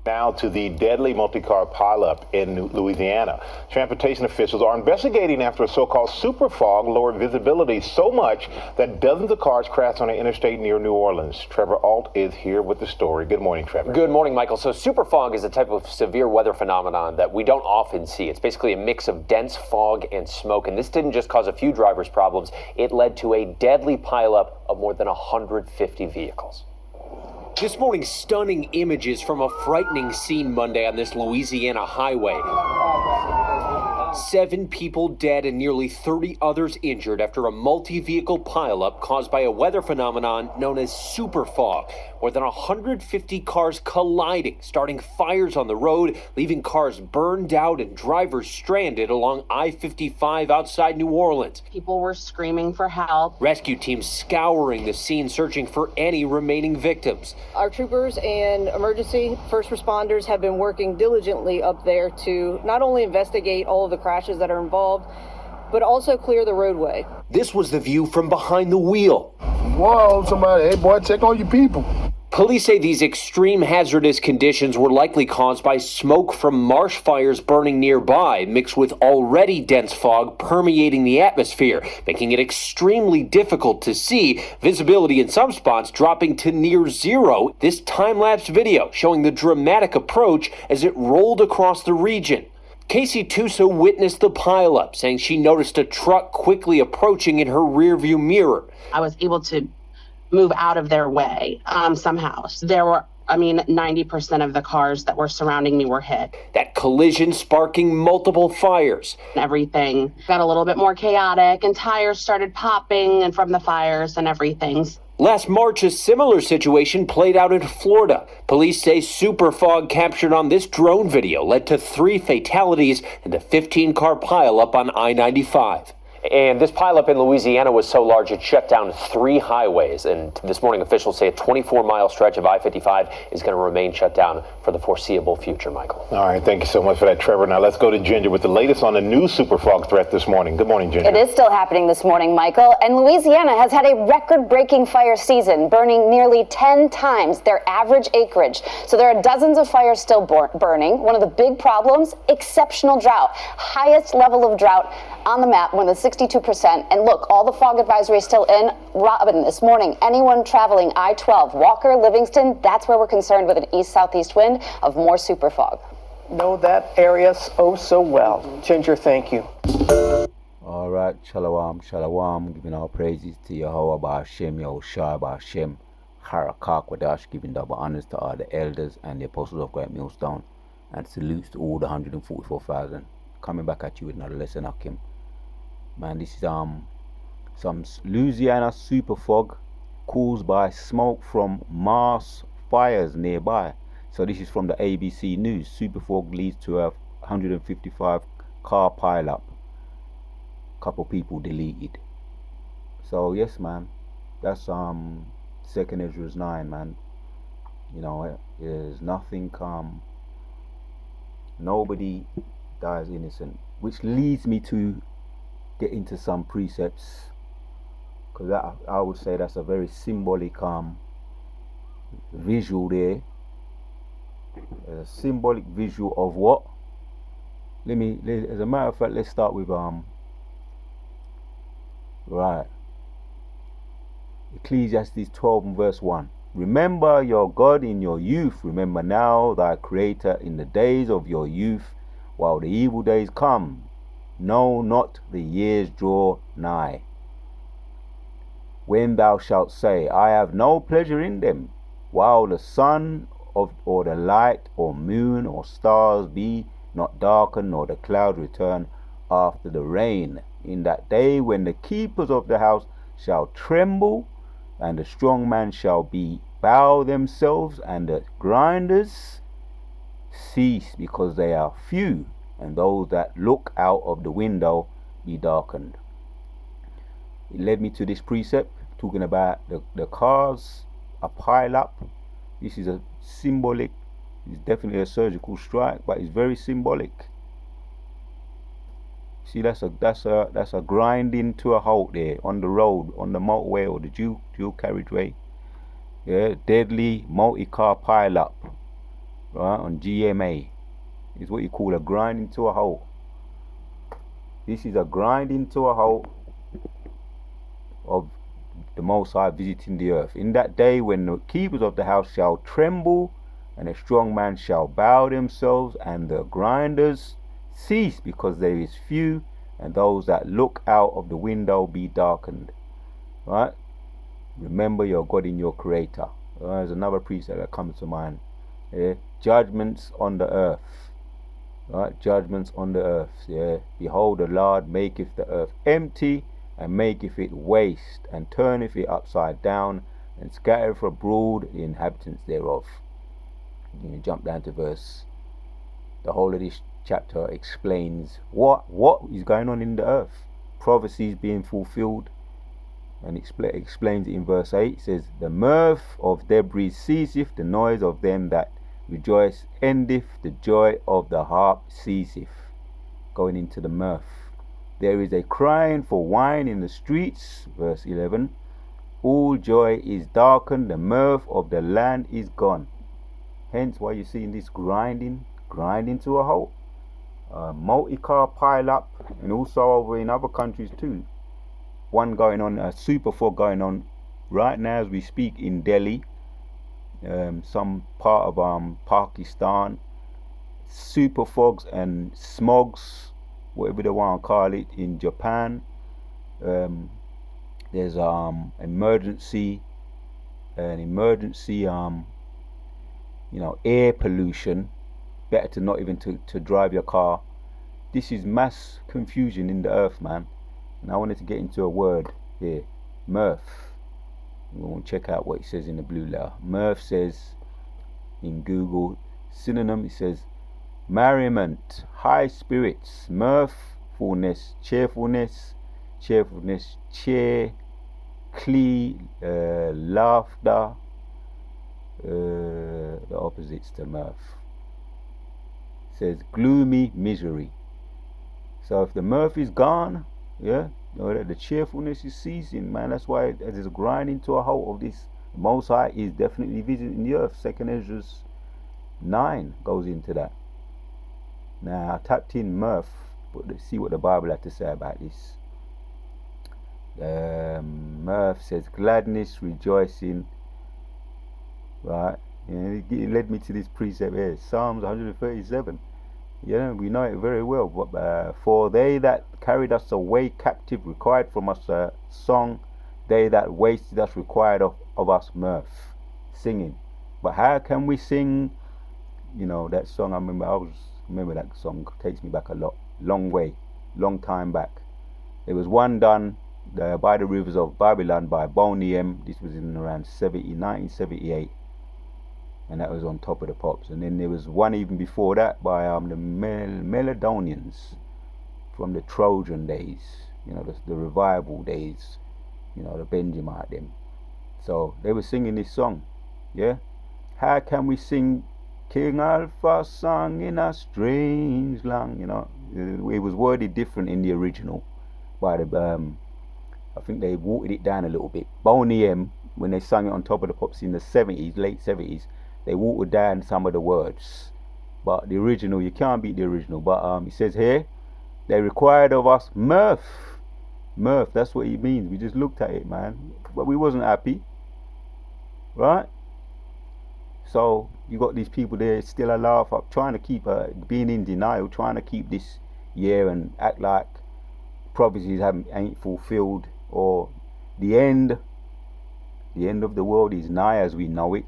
Now to the deadly multi-car pileup in Louisiana. Transportation officials are investigating after a so-called super fog lowered visibility so much that dozens of cars crashed on an interstate near New Orleans. Trevor Alt is here with the story. Good morning, Trevor. Good morning, Michael. So super fog is a type of severe weather phenomenon that we don't often see. It's basically a mix of dense fog and smoke. And this didn't just cause a few drivers problems. It led to a deadly pileup of more than 150 vehicles. This morning, stunning images from a frightening scene Monday on this Louisiana highway. 7 people dead and nearly 30 others injured after a multi-vehicle pileup caused by a weather phenomenon known as super fog. More than 150 cars colliding, starting fires on the road, leaving cars burned out and drivers stranded along I-55 outside New Orleans. People were screaming for help. Rescue teams scouring the scene, searching for any remaining victims. Our troopers and emergency first responders have been working diligently up there to not only investigate all of the crashes that are involved, but also clear the roadway. This was the view from behind the wheel. Whoa, somebody, hey boy, check on your people. Police say these extreme hazardous conditions were likely caused by smoke from marsh fires burning nearby, mixed with already dense fog permeating the atmosphere, making it extremely difficult to see, visibility in some spots dropping to near zero. This time-lapse video showing the dramatic approach as it rolled across the region. Casey Tuso witnessed the pileup, saying she noticed a truck quickly approaching in her rearview mirror. I was able to move out of their way somehow. There were, 90% of the cars that were surrounding me were hit. That collision sparking multiple fires. Everything got a little bit more chaotic and tires started popping and from the fires and everything. Last March, a similar situation played out in Florida. Police say super fog captured on this drone video led to 3 fatalities and a 15-car pileup on I-95. And this pileup in Louisiana was so large it shut down 3 highways. And this morning, officials say a 24-mile stretch of I-55 is going to remain shut down for the foreseeable future, Michael. All right, thank you so much for that, Trevor. Now let's go to Ginger with the latest on the new super fog threat this morning. Good morning, Ginger. It is still happening this morning, Michael. And Louisiana has had a record-breaking fire season, burning nearly 10 times their average acreage. So there are dozens of fires still burning. One of the big problems, exceptional drought. Highest level of drought on the map, more than 62%. And look, all the fog advisory is still in. Robin, this morning, anyone traveling I-12, Walker, Livingston, that's where we're concerned with an east-southeast wind of more super fog. Know that area so well. Ginger, thank you. All right, shalom, shalom, giving our praises to Yahweh Ba'Hashem, Yahushua Ba'Hashem, Harakak Wadash, giving double honors to all the elders and the apostles of Great Millstone, and salutes to all the 144,000. Coming back at you with another lesson, Hakim. Man, this is some Louisiana super fog caused by smoke from marsh fires nearby. So this is from the ABC News. Super fog leads to a 155 car pileup. Couple people deleted. So yes, man, that's 2nd Ezra's 9, man. You know, there's nothing nobody dies innocent, which leads me to get into some precepts, because I would say that's a very symbolic visual there. A symbolic visual of what? As a matter of fact, let's start with right, Ecclesiastes 12 and verse 1. Remember your God in your youth, remember now thy Creator in the days of your youth, while the evil days come, know not the years draw nigh. When thou shalt say, I have no pleasure in them, while the sun or the light or moon or stars be not darkened, nor the cloud return after the rain, in that day when the keepers of the house shall tremble, and the strong man shall bow themselves, and the grinders cease, because they are few, and those that look out of the window be darkened. It led me to this precept talking about the cars, a pile up. This is a symbolic, it's definitely a surgical strike, but it's very symbolic. See, that's a grinding to a halt there on the road, on the motorway or the dual carriageway. Yeah, deadly multi-car pile up. right, on GMA. It's what you call a grinding to a halt. This is a grinding to a halt of the Most High visiting the earth. In that day when the keepers of the house shall tremble, and the strong man shall bow themselves, and the grinders cease, because there is few, and those that look out of the window be darkened. Right? Remember your God in your Creator. There's another precept that comes to mind. Yeah? Judgments on the earth. Right? Judgments on the earth. Yeah? Behold, the Lord maketh the earth empty, and maketh it waste, and turneth it upside down, and scattereth abroad the inhabitants thereof. You jump down to verse. The whole of this chapter explains what is going on in the earth. Prophecies being fulfilled, and explains it in verse 8. It says, the mirth of debris ceaseth, the noise of them that rejoice endeth, the joy of the harp ceaseth. Going into the mirth. There is a crying for wine in the streets, verse 11. All joy is darkened, the mirth of the land is gone. Hence why you're seeing this grinding to a halt. Multi-car pile-up, and also over in other countries too. One going on, a super fog going on right now as we speak in Delhi, some part of Pakistan. Super fogs and smogs, whatever they want to call it, in Japan. There's emergency air pollution. Better to not even to drive your car. This is mass confusion in the earth, man. And I wanted to get into a word here, mirth. We want to check out what it says in the blue letter. Mirth says in Google synonym, it says merriment, high spirits, mirthfulness, cheerfulness, cheer, laughter, the opposites to mirth. It says gloomy misery. So if the mirth is gone, yeah, the cheerfulness is ceasing, man. That's why there's a grinding to a halt of this. The Most High is definitely visiting the earth. 2nd Ezra 9 goes into that. Now I tapped in mirth, but let's see what the Bible had to say about this. Mirth says gladness, rejoicing. Right, and it led me to this precept here, Psalms 137. Yeah, we know it very well. But for they that carried us away captive required from us a song. They that wasted us required of us mirth, singing. But how can we sing? You know that song. I remember that song takes me back a long way, long time back. There was one done by the rivers of Babylon by Boney M. This was in around 1978. And that was on Top of the Pops. And then there was one even before that by the Meladonians from the Trojan days, the revival days, the Benjamite them. So they were singing this song, yeah. How can we sing King Alpha song in a strange land? It was worded different in the original by the I think they watered it down a little bit. Boney M, when they sang it on Top of the Pops in the 70s, late 70s. They watered down some of the words, but the original, you can't beat the original. But it says here, they required of us mirth. That's what it means. We just looked at it, man, but we wasn't happy, right? So you got these people there still a laugh up, trying to keep being in denial, trying to keep this year and act like prophecies ain't fulfilled, or the end of the world is nigh as we know it.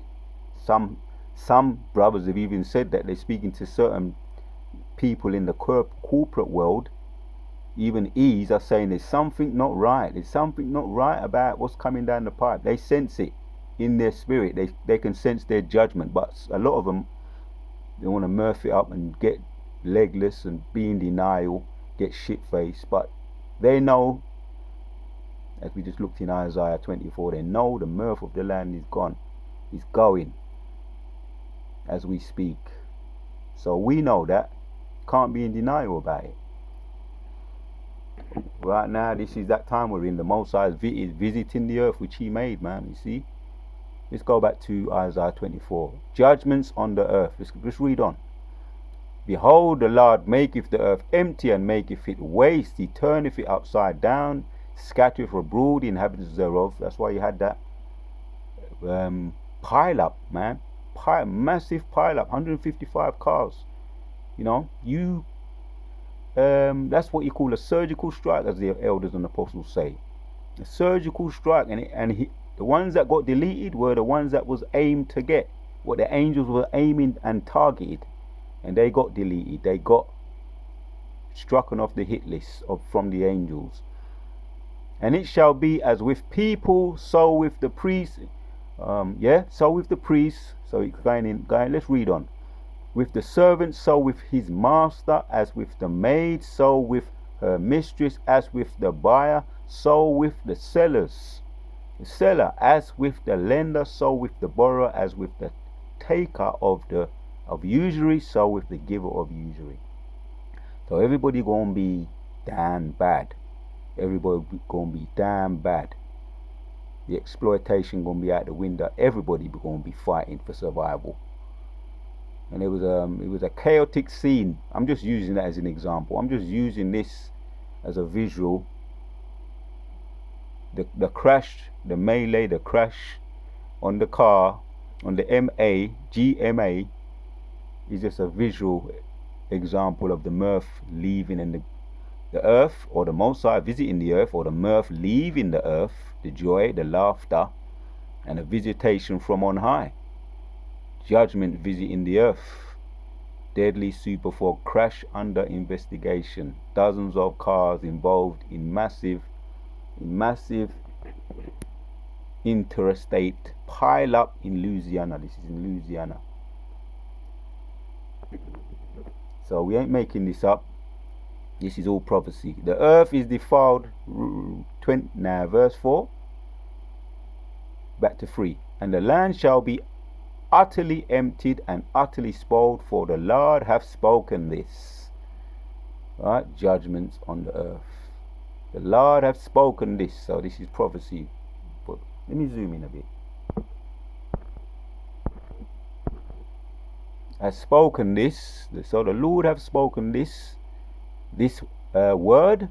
Some brothers have even said that they're speaking to certain people in the corporate world. Even E's are saying there's something not right. There's something not right about what's coming down the pipe. They sense it in their spirit. They can sense their judgment. But a lot of them, they want to mirth it up and get legless and be in denial, get shit-faced. But they know, as we just looked in Isaiah 24, they know the mirth of the land is gone. It's going as we speak. So we know that. Can't be in denial about it. Right now, this is that time we're in. The Most High is visiting the earth which He made, man. You see? Let's go back to Isaiah 24. Judgments on the earth. Let's read on. Behold, the Lord maketh the earth empty and maketh it waste. He turneth it upside down, scattereth abroad the inhabitants thereof. That's why you had that pile up, man. Massive pile up, 155 cars. You know, that's what you call a surgical strike, as the elders and apostles say. A surgical strike, the ones that got deleted were the ones that was aimed to get what the angels were aiming and targeted, and they got deleted. They got struck off the hit list from the angels. And it shall be as with people, so with the priests. So with the priests. So it's going, let's read on. With the servant, so with his master, as with the maid, so with her mistress, as with the buyer, so with the sellers. The seller, as with the lender, so with the borrower, as with the taker of usury, so with the giver of usury. So everybody gonna be damn bad. Everybody gonna be damn bad. The exploitation gonna be out the window. Everybody gonna be fighting for survival. And it was a chaotic scene. I'm just using that as an example. I'm just using this as a visual. The crash, the melee, the crash on the car, on the GMA, is just a visual example of the mirth leaving and the earth, or the Most High visiting the earth, or the mirth leaving the earth, the joy, the laughter, and a visitation from on high. Judgment visiting the earth. Deadly super fog crash under investigation. Dozens of cars involved in massive interstate pile up in Louisiana. This is in Louisiana. So we ain't making this up. This is all prophecy. The earth is defiled. Now verse 4. Back to 3. And the land shall be utterly emptied and utterly spoiled, for the Lord hath spoken this. Right? Judgments on the earth. The Lord hath spoken this. So this is prophecy. But let me zoom in a bit. Has spoken this. So the Lord hath spoken this word.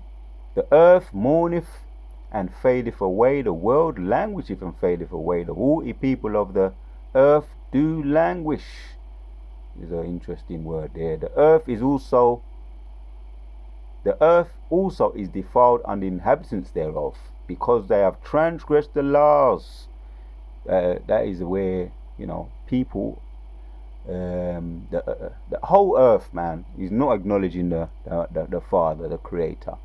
The earth mourneth and fadeth away. The world languisheth and fadeth away. The haughty people of the earth do languish. Is an interesting word there. The earth also is defiled, and the inhabitants thereof, because they have transgressed the laws. That is where, people, the whole earth, man, is not acknowledging the Father, the Creator.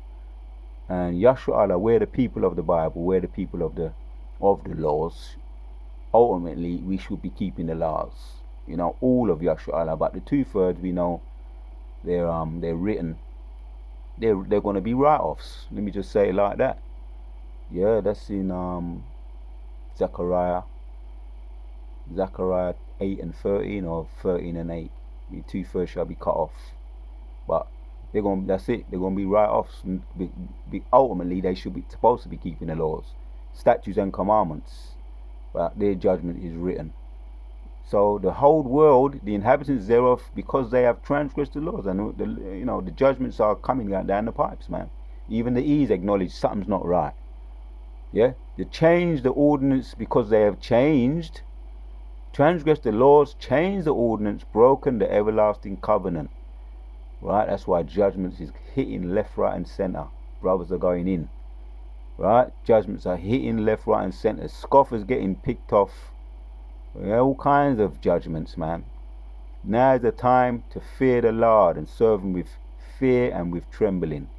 And Yahshua, we're the people of the Bible, we're the people of the laws. Ultimately, we should be keeping the laws. All of Yahshua, but the 2/3 we know they're written. They're going to be write-offs. Let me just say it like that. Yeah, that's in Zechariah 8 and 13, or 13 and 8. The 2/3 shall be cut off. But that's it. They're going to be write-offs. Ultimately, they should be supposed to be keeping the laws, statutes and commandments. But their judgment is written. So the whole world, the inhabitants thereof, because they have transgressed the laws, and the judgments are coming down the pipes, man. Even the E's acknowledge something's not right. Yeah, they change the ordinance because they have changed, transgressed the laws, changed the ordinance, broken the everlasting covenant. Right, that's why judgments is hitting left, right, and center. Brothers are going in. Right, judgments are hitting left, right, and center. Scoffers getting picked off. All kinds of judgments, man. Now is the time to fear the Lord and serve him with fear and with trembling.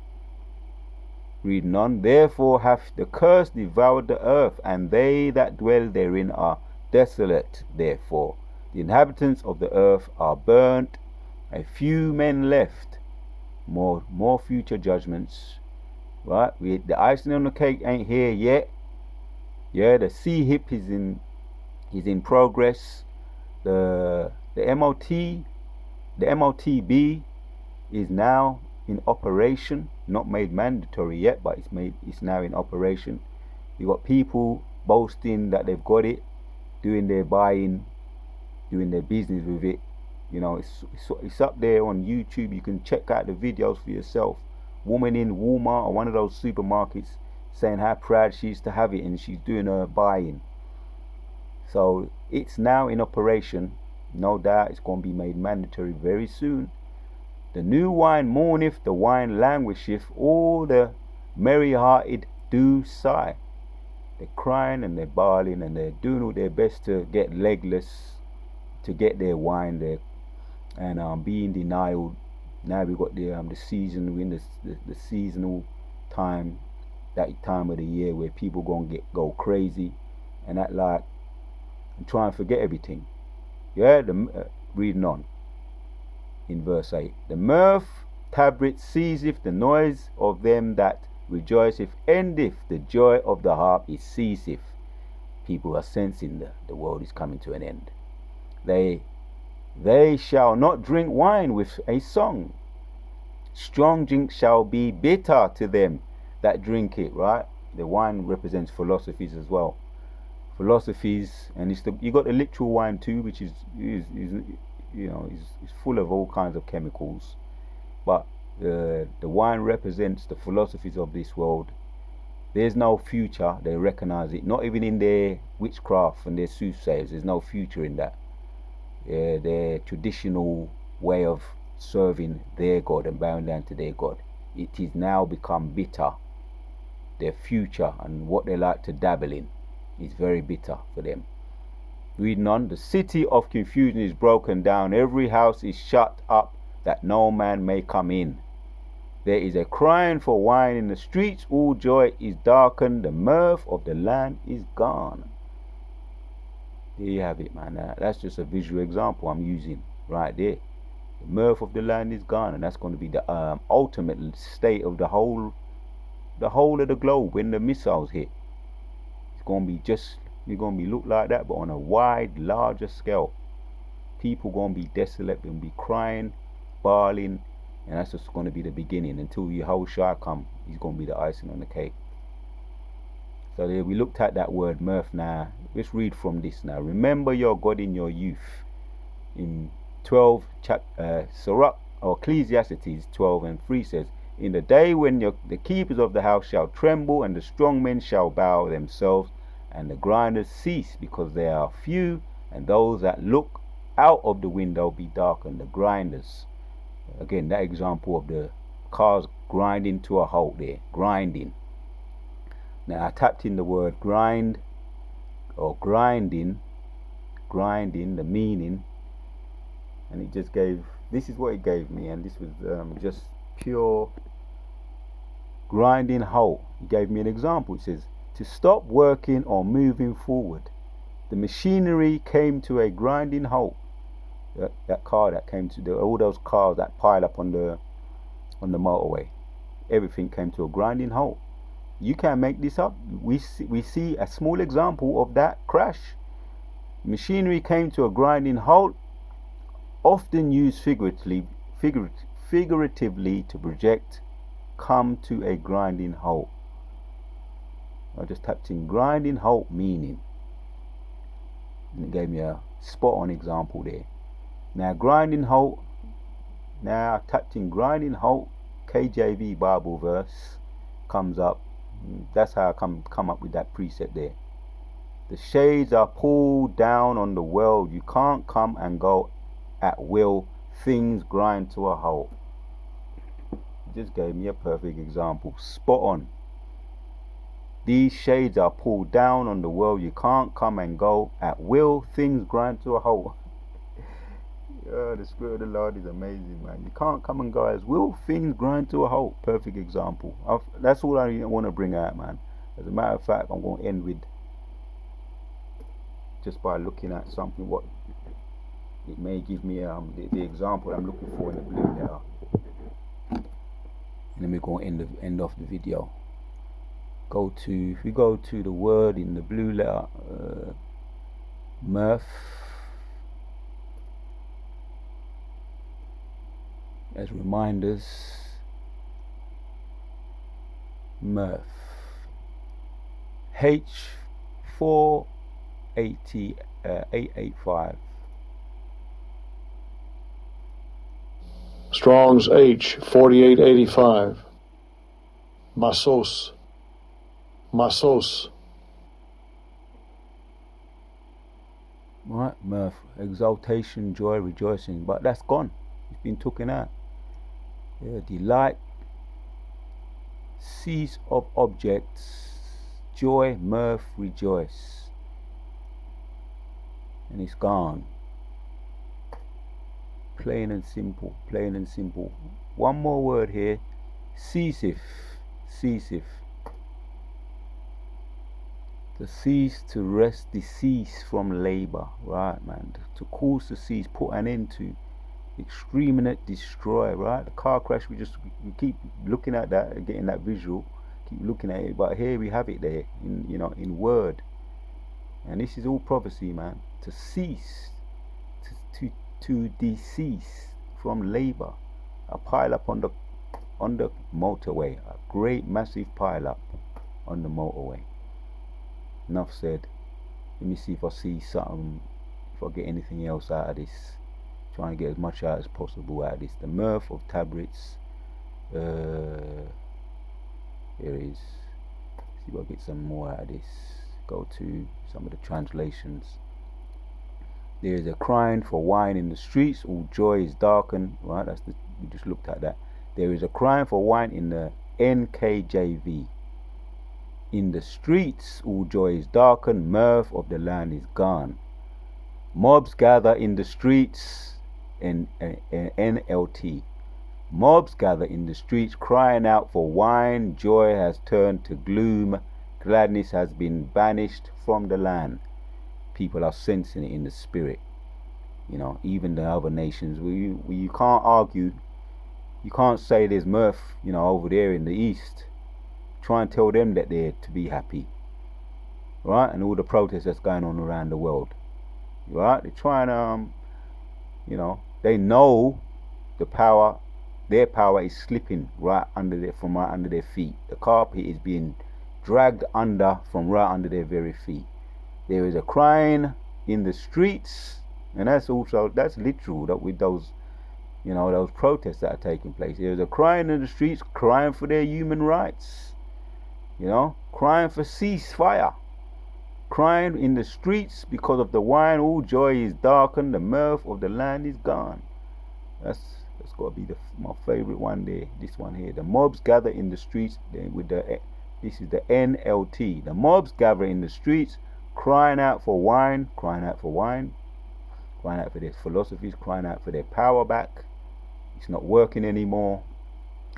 Reading on. Therefore hath the curse devoured the earth, and they that dwell therein are desolate. Therefore the inhabitants of the earth are burnt, a few men left. More future judgments. Right? The icing on the cake ain't here yet. Yeah, the sea hip is in progress. The MOTB is now in operation, not made mandatory yet, but it's now in operation. You got people boasting that they've got it, doing their buying, doing their business with it. You know, it's up there on YouTube. You can check out the videos for yourself. Woman in Walmart or one of those supermarkets saying how proud she is to have it, and she's doing her buying. So it's now in operation. No doubt it's going to be made mandatory very soon. The new wine mourneth, the wine languisheth, all the merry-hearted do sigh. They're crying and they're bawling and they're doing all their best to get legless, to get their wine there, and being denied. Now we've got the season, we're in the seasonal time, that time of the year where people go crazy and act like and try and forget everything. Yeah, reading on in verse 8. The mirth tabret ceaseth, the noise of them that rejoiceth endeth, the joy of the harp is ceaseth. People are sensing the world is coming to an end. They shall not drink wine with a song. Strong drink shall be bitter to them that drink it, right? The wine represents philosophies as well. Philosophies, and you got the literal wine too, which is full of all kinds of chemicals. But the wine represents the philosophies of this world. There's no future. They recognize it. Not even in their witchcraft and their soothsayers. There's no future in that. Their traditional way of serving their God and bowing down to their God. It is now become bitter. Their future and what they like to dabble in is very bitter for them. Reading on, the city of confusion is broken down. Every house is shut up that no man may come in. There is a crying for wine in the streets. All joy is darkened. The mirth of the land is gone. There you have it, man. That's just a visual example I'm using right there. The mirth of the land is gone, and that's going to be the ultimate state of the whole of the globe when the missiles hit. It's going to be we're going to be look like that, but on a wide, larger scale. People going to be desolate, going to be crying, bawling, and that's just going to be the beginning until Yahushua come. He's going to be the icing on the cake. So there we looked at that word mirth. Now let's read from this now. Remember your God in your youth. In 12 Sirach or Ecclesiastes 12:3 says, in the day when the keepers of the house shall tremble, and the strong men shall bow themselves, and the grinders cease because they are few, and those that look out of the window be darkened. The grinders, again, that example of the cars grinding to a halt there, grinding. Now I tapped in the word grind or grinding, the meaning, and it just gave, this is what it gave me, and this was just pure grinding halt. It gave me an example. It says, to stop working or moving forward. The machinery came to a grinding halt. That car that came to all those cars that pile up on the motorway, everything came to a grinding halt. You can't make this up. We see a small example of that crash. Machinery came to a grinding halt, often used figuratively to project come to a grinding halt. I just tapped in grinding halt meaning, and it gave me a spot on example there. Now grinding halt, now I tapped in grinding halt, KJV Bible verse comes up. That's how I come up with that precept there. The shades are pulled down on the world. You can't come and go at will. Things grind to a halt. Just gave me a perfect example. Spot on. These shades are pulled down on the world. You can't come and go at will. Things grind to a halt. The Spirit of the Lord is amazing, man. You can't come and go as will. Things grind to a halt. Perfect example. That's all I want to bring out, man. As a matter of fact, I'm going to end with just by looking at something what it may give me the example I'm looking for in the blue letter. And then we're going to end off the video. If we go to the word in the blue letter, mirth, as reminders, mirth, H4 885. Strong's H 4885. Masos. Masos. Right, mirth, exaltation, joy, rejoicing, but that's gone. It's been taken out. Yeah, delight, cease of objects, joy, mirth, rejoice, and it's gone. Plain and simple, plain and simple. One more word here, ceaseth, ceaseth. To cease, to rest, to cease from labor, right, man? To cause to cease, put an end to, exterminate, destroy, right? The car crash, we keep looking at that, getting that visual, keep looking at it, but here we have it there, in word. And this is all prophecy, man. To cease, to decease from labor, a pile up on the motorway, a great massive pile up on the motorway. Enough said. Let me see if I see something, if I get anything else out of this. Trying to get as much out as possible out of this. The mirth of tabrets. Here it is. See if I get some more out of this. Go to some of the translations. There is a crying for wine in the streets, all joy is darkened. Right, we just looked at that. There is a crying for wine in the NKJV. In the streets, all joy is darkened, mirth of the land is gone. Mobs gather in the streets, in NLT. Mobs gather in the streets, crying out for wine. Joy has turned to gloom. Gladness has been banished from the land. People are sensing it in the spirit. Even the other nations. You can't argue. You can't say there's mirth, over there in the east. Try and tell them that they're to be happy, right? And all the protests that's going on around the world, right? They're trying to, they know the power, their power is slipping from right under their feet. The carpet is being dragged under from right under their very feet. There is a crying in the streets, and that's literal. That with those, those protests that are taking place. There is a crying in the streets, crying for their human rights. Crying for ceasefire, crying in the streets because of the wine. All joy is darkened, the mirth of the land is gone. That's got to be my favorite one there. This one here. The mobs gather in the streets. This is the NLT. The mobs gather in the streets, crying out for wine, crying out for their philosophies, crying out for their power back. It's not working anymore.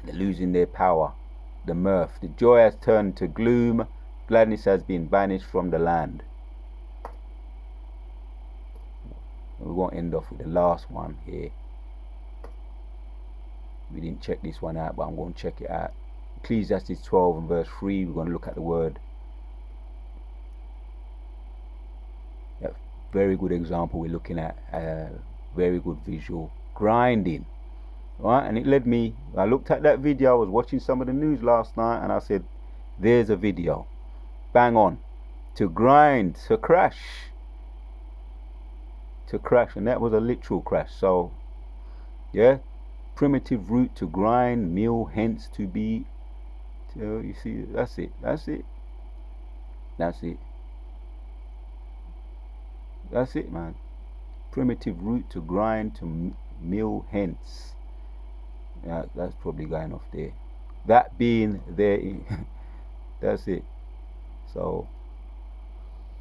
They're losing their power. The mirth, the joy has turned to gloom. Gladness has been banished from the land. We're going to end off with the last one here. We didn't check this one out, but I'm going to check it out. Ecclesiastes 12 and verse 3. We're going to look at the word. Yeah, very good example we're looking at. Very good visual. Grinding. Right, and it led me, I looked at that video, I was watching some of the news last night, and I said, there's a video, bang on, to grind, to crash, and that was a literal crash. So yeah, primitive root, to grind, mill, hence to be, you see, that's it, man. Primitive root, to grind, to mill, hence. Yeah, that's probably going off there. That being there, that's it. So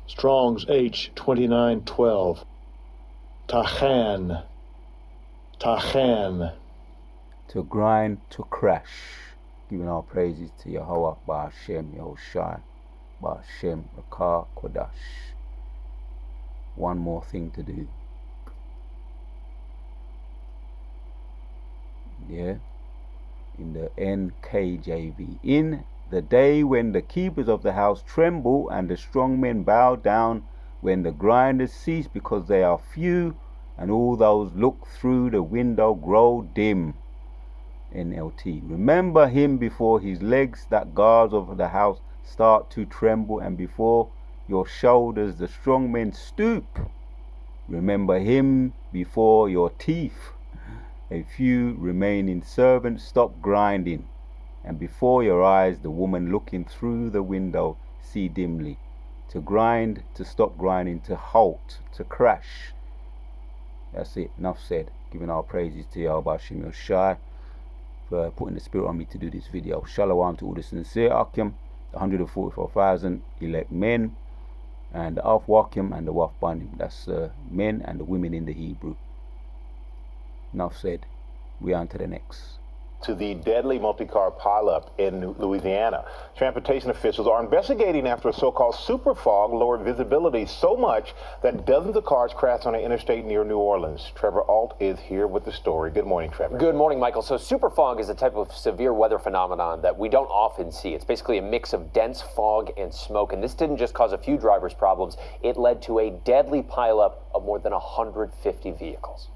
Strong's H 2912. Tachan. To grind, to crash. Giving our praises to Yahweh, Ba'ashem, Yahushai, Ba'ashem, Rakah, Kodash. One more thing to do. Yeah, in the NKJV. In the day when the keepers of the house tremble and the strong men bow down, when the grinders cease because they are few, and all those look through the window grow dim. NLT. Remember him before his legs that guards of the house start to tremble, and before your shoulders the strong men stoop. Remember him before your teeth. A few remaining servants stop grinding, and before your eyes the woman looking through the window see dimly. To grind, to stop grinding, to halt, to crash. That's it, enough said. Giving our praises to Yahweh Hashem Yoshai for putting the spirit on me to do this video. Shalom to all the sincere Akim, the 144,000 elect men, and the Alf Wakim and the Waf Banim. That's men and the women in the Hebrew. Enough said. We on to the next. To the deadly multi-car pileup in Louisiana. Transportation officials are investigating after a so-called super fog lowered visibility so much that dozens of cars crashed on an interstate near New Orleans. Trevor Alt is here with the story. Good morning, Trevor. Good morning, Michael. So super fog is a type of severe weather phenomenon that we don't often see. It's basically a mix of dense fog and smoke. And this didn't just cause a few drivers problems. It led to a deadly pileup of more than 150 vehicles.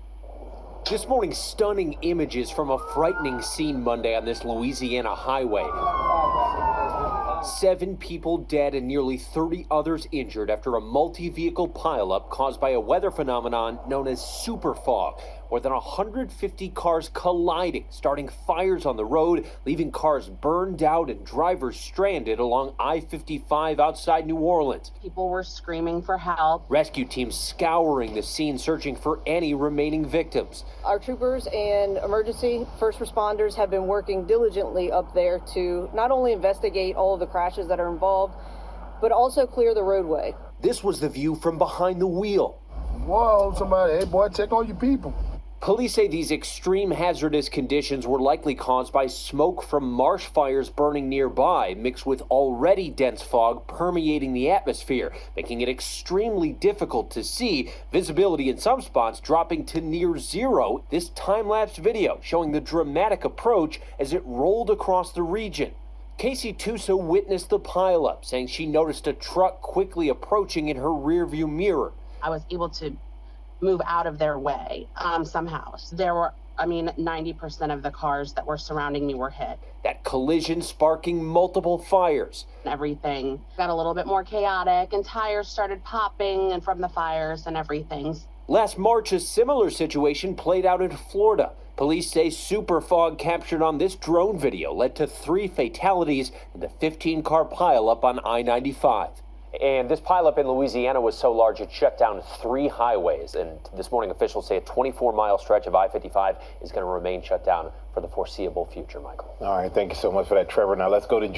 This morning, stunning images from a frightening scene Monday on this Louisiana highway. 7 people dead and nearly 30 others injured after a multi-vehicle pileup caused by a weather phenomenon known as super fog. More than 150 cars colliding, starting fires on the road, leaving cars burned out and drivers stranded along I-55 outside New Orleans. People were screaming for help. Rescue teams scouring the scene, searching for any remaining victims. Our troopers and emergency first responders have been working diligently up there to not only investigate all of the crashes that are involved, but also clear the roadway. This was the view from behind the wheel. Whoa, somebody, hey boy, check on your people. Police say these extreme hazardous conditions were likely caused by smoke from marsh fires burning nearby, mixed with already dense fog permeating the atmosphere, making it extremely difficult to see, visibility in some spots dropping to near zero. This time-lapse video showing the dramatic approach as it rolled across the region. Casey Tuso witnessed the pileup, saying she noticed a truck quickly approaching in her rearview mirror. I was able to move out of their way somehow. There were, 90% of the cars that were surrounding me were hit. That collision sparking multiple fires. Everything got a little bit more chaotic and tires started popping and from the fires and everything. Last March, a similar situation played out in Florida. Police say super fog captured on this drone video led to 3 fatalities and a 15-car pileup on I-95. And this pileup in Louisiana was so large it shut down 3 highways. And this morning, officials say a 24-mile stretch of I-55 is going to remain shut down for the foreseeable future, Michael. All right, thank you so much for that, Trevor. Now let's go to Jen.